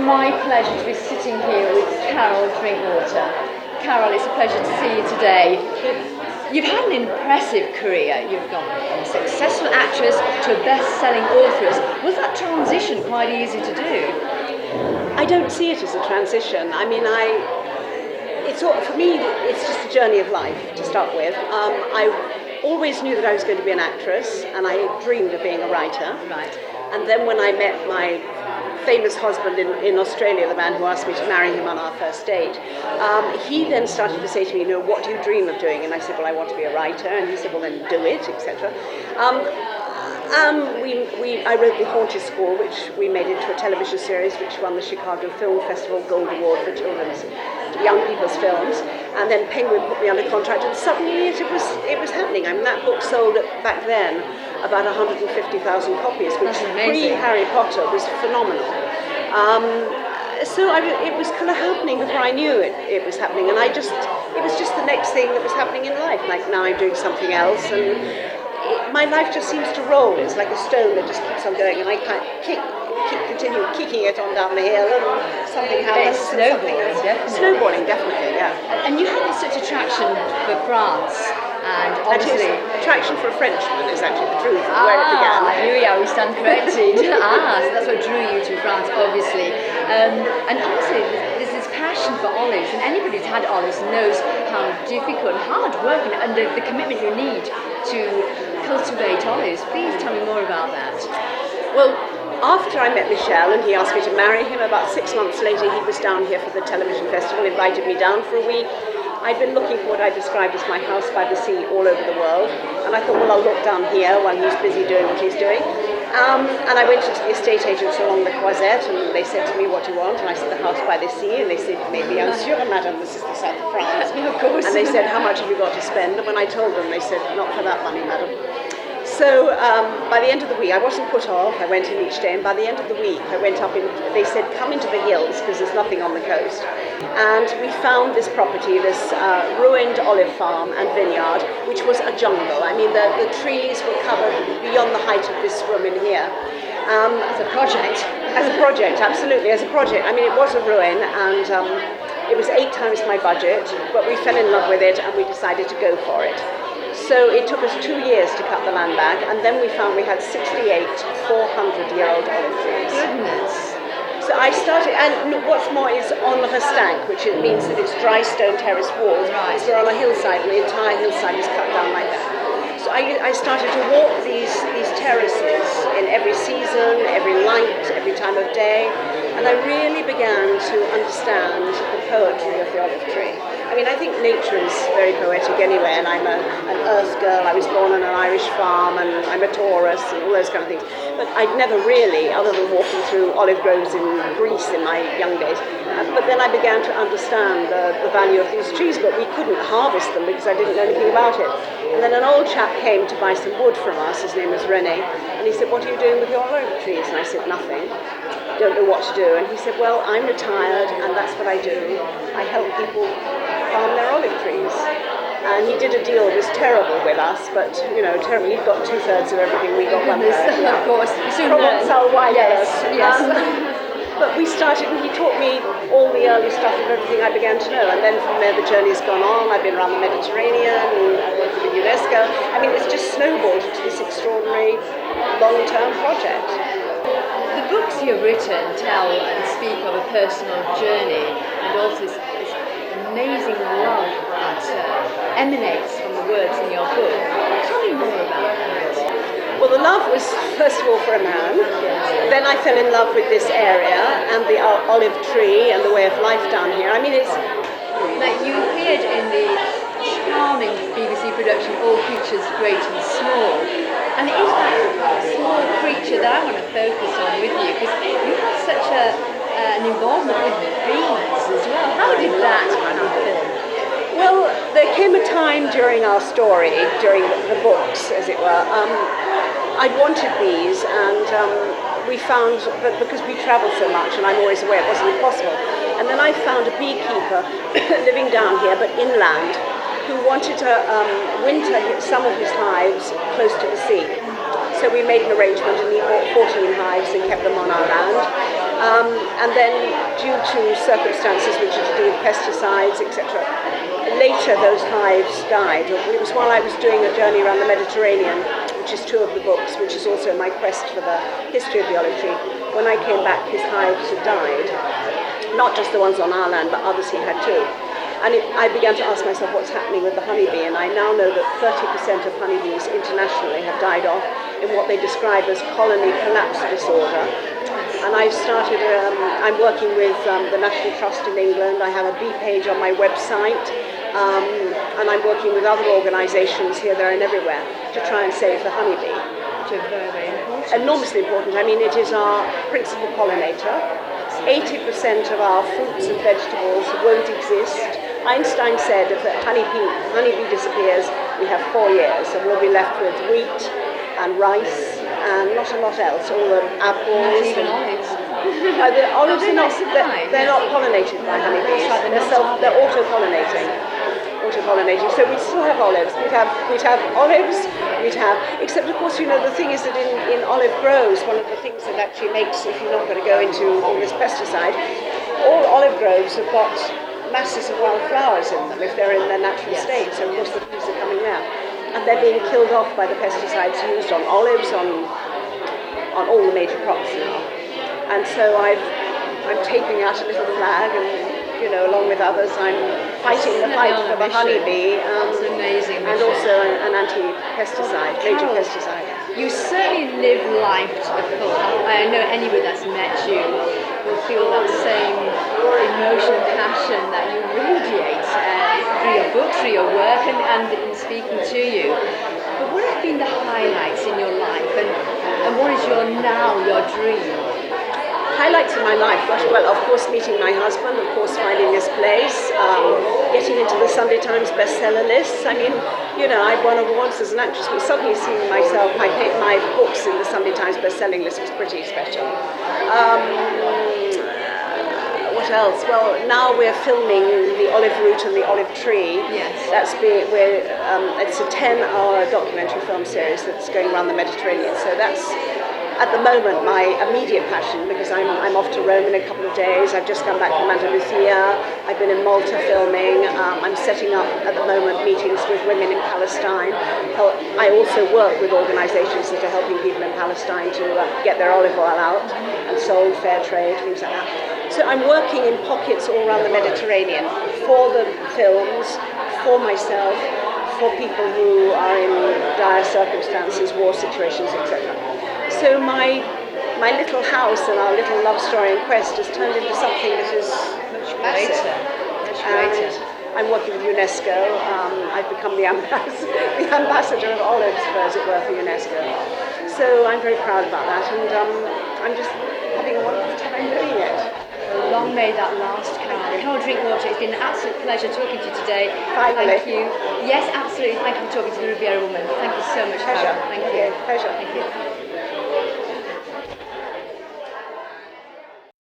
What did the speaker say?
my pleasure to be sitting here with Carol Drinkwater. Carol, it's a pleasure to see you today. You've had an impressive career. You've gone from a successful actress to a best-selling authoress. Was that transition quite easy to do? I don't see it as a transition. I mean, for me, it's just a journey of life to start with. I always knew that I was going to be an actress, and I dreamed of being a writer. Right. And then when I met my famous husband in Australia, the man who asked me to marry him on our first date, he then started to say to me, what do you dream of doing? And I said, well, I want to be a writer. And he said, well, then do it, etc. I wrote The Haunted School, which we made into a television series, which won the Chicago Film Festival Gold Award for children's, young people's films. And then Penguin put me under contract, and suddenly it was happening. I mean, that book sold back then about 150,000 copies, which pre-Harry Potter was phenomenal. It was kind of happening before I knew it was happening, and it was just the next thing that was happening in life. Like now I'm doing something else, and my life just seems to roll. It's like a stone that just keeps on going, and I can't continue kicking it on down the hill, and something happens. Snowboarding, definitely, yeah. And you had such attraction for France, and obviously attraction for a Frenchman is actually the truth, where it began. Here we are, we stand corrected. So that's what drew you to France, obviously. And obviously there's this passion for olives, and anybody who's had olives knows how difficult and hard work and the commitment you need to cultivate olives. Please tell me more about that. Well, after I met Michel and he asked me to marry him, about 6 months later he was down here for the television festival, invited me down for a week. I'd been looking for what I described as my house by the sea all over the world, and I thought, well, I'll look down here while he's busy doing what he's doing. And I went into the estate agents along the Croisette, and they said to me, what do you want? And I said, the house by the sea. And they said, mais bien sûr, madame, this is the south of France. Of course. And they said, how much have you got to spend? And when I told them, they said, not for that money, madam. So by the end of the week, I wasn't put off. I went in each day, and by the end of the week, I went up in. They said, come into the hills because there's nothing on the coast. And we found this property, this ruined olive farm and vineyard, which was a jungle. I mean, the trees were covered beyond the height of this room in here. As a project. As a project, absolutely, as a project. I mean, it was a ruin, and it was 8 times my budget, but we fell in love with it, and we decided to go for it. So it took us 2 years to cut the land back, and then we found we had 68 400-year-old olive trees. Goodness. So I started, and what's more is on the stank, which it means that it's dry stone terrace walls. Right. So they're on a hillside, and the entire hillside is cut down like that. So I started to walk these terraces in every season, every light, every time of day, and I really began to understand the poetry of the olive tree. I mean, I think nature is very poetic anyway, and I'm an earth girl. I was born on an Irish farm, and I'm a Taurus, and all those kind of things. But I'd never really, other than walking through olive groves in Greece in my young days, but then I began to understand the value of these trees, but we couldn't harvest them because I didn't know anything about it. And then an old chap came to buy some wood from us, his name was René, and he said, what are you doing with your olive trees? And I said, nothing. Don't know what to do. And he said, well, I'm retired, and that's what I do. I help people farm their olive trees. And he did a deal that was terrible with us, but, terrible. He got 2/3 of everything, we got 1/3. Yeah. Of course. Provençal wine. Yes. But we started, and he taught me all the early stuff of everything I began to know. And then from there, the journey's gone on. I've been around the Mediterranean, and I worked for the UNESCO. I mean, it's just snowballed into this extraordinary long-term project. The books you've written tell and speak of a personal journey, and also this amazing love that emanates from the words in your book. Tell me more about that. Well, the love was, first of all, for a man. Then I fell in love with this area and the olive tree and the way of life down here. I mean, it's... Now, you appeared in the charming BBC production, All Creatures Great and Small. And it is that small creature that I want to focus on with you, because you have such an involvement with bees as well. How did that happen? Well, there came a time during our story, during the books, as it were, I'd wanted bees, and we found that because we travel so much, and I'm always away, it wasn't impossible. And then I found a beekeeper living down here, but inland, who wanted to winter some of his hives close to the sea. So we made an arrangement, and he bought 14 hives and kept them on our land. And And then, due to circumstances which are to do with pesticides, etc., later those hives died. It was while I was doing a journey around the Mediterranean, which is 2 of the books, which is also my quest for the history of the olive tree. When I came back, his hives had died. Not just the ones on our land, but others he had too. And I began to ask myself what's happening with the honeybee, and I now know that 30% of honeybees internationally have died off in what they describe as colony collapse disorder. And I've started, I'm working with the National Trust in England. I have a bee page on my website, and I'm working with other organisations here, there and everywhere to try and save the honeybee. Which are very, very important. Enormously important. I mean, it is our principal pollinator. 80% of our fruits and vegetables won't exist. Einstein said if the honeybee disappears, we have 4 years, and we'll be left with wheat and rice and not a lot else. All the apples. Not even olives. The olives are not. They're not pollinated by honeybees. They're auto-pollinating. So we still have olives. We'd have olives. Except of course, the thing is that in olive groves, one of the things that actually makes, if you're not going to go into all this pesticide, all olive groves have got masses of wild flowers in them if they're in their natural state. So of course the bees are coming there, and they're being killed off by the pesticides used on olives, on all the major crops now. And so I'm taping out a little flag, and along with others, I'm fighting the fight for the honeybee. It's amazing. And also an anti-pesticide, major pesticide. You certainly live life to the full. I know anybody that's met you will feel that same emotion and passion that you radiate through your book, through your work, and in speaking to you. But what have been the highlights in your life, and what is your dream? Highlights in my life, well, of course, meeting my husband, of course, finding this place, getting into the Sunday Times bestseller lists. I mean, I'd won awards as an actress, but suddenly seeing myself, my books in the Sunday Times bestselling list was pretty special. What else? Well, now we're filming the olive root and the olive tree. Yes. It's a 10-hour documentary film series that's going around the Mediterranean. So that's, at the moment, my immediate passion, because I'm off to Rome in a couple of days. I've just come back from Andalusia. I've been in Malta filming. I'm setting up, at the moment, meetings with women in Palestine. I also work with organisations that are helping people in Palestine to get their olive oil out and sold, fair trade, things like that. So I'm working in pockets all around the Mediterranean for the films, for myself, for people who are in dire circumstances, war situations, etc. So my little house and our little love story and quest has turned into something that is much greater. And I'm working with UNESCO. I've become the ambassador of olives, as it were, for UNESCO. So I'm very proud about that, and I'm just having a wonderful time doing it. Long may that last, Carol. Carol Drinkwater, it's been an absolute pleasure talking to you today. Finally. Thank you. Yes, absolutely. Thank you for talking to the Riviera woman. Thank you so much, Carol. Pleasure. Thank you. Pleasure. Thank you.